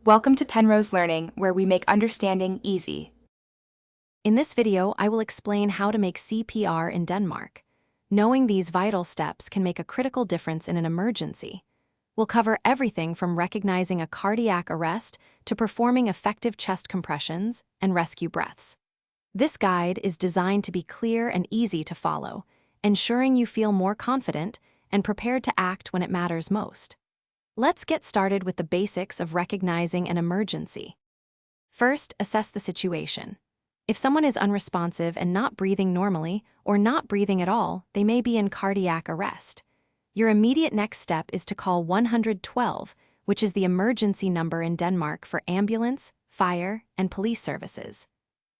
Welcome to Penrose Learning, where we make understanding easy. In this video, I will explain how to make CPR in Denmark. Knowing these vital steps can make a critical difference in an emergency. We'll cover everything from recognizing a cardiac arrest to performing effective chest compressions and rescue breaths. This guide is designed to be clear and easy to follow, ensuring you feel more confident and prepared to act when it matters most. Let's get started with the basics of recognizing an emergency. First, assess the situation. If someone is unresponsive and not breathing normally, or not breathing at all, they may be in cardiac arrest. Your immediate next step is to call 112, which is the emergency number in Denmark for ambulance, fire, and police services.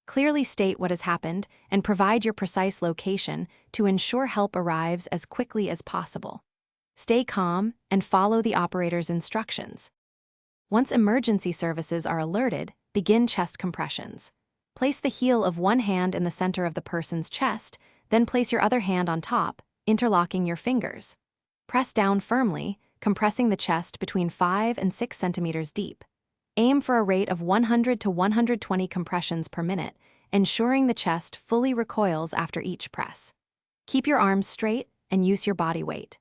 Clearly state what has happened and provide your precise location to ensure help arrives as quickly as possible. Stay calm and follow the operator's instructions. Once emergency services are alerted, begin chest compressions. Place the heel of one hand in the center of the person's chest, then place your other hand on top, interlocking your fingers. Press down firmly, compressing the chest between 5 and 6 centimeters deep. Aim for a rate of 100 to 120 compressions per minute, ensuring the chest fully recoils after each press. Keep your arms straight and use your body weight.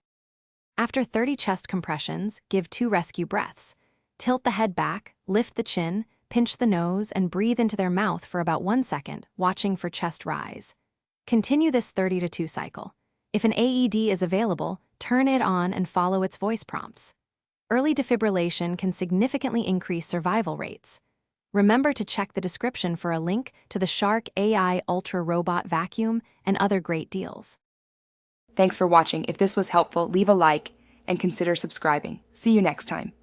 After 30 chest compressions, give 2 rescue breaths. Tilt the head back, lift the chin, pinch the nose, and breathe into their mouth for about 1 second, watching for chest rise. Continue this 30 to 2 cycle. If an AED is available, turn it on and follow its voice prompts. Early defibrillation can significantly increase survival rates. Remember to check the description for a link to the Shark AI Ultra Robot Vacuum and other great deals. Thanks for watching. If this was helpful, leave a like and consider subscribing. See you next time.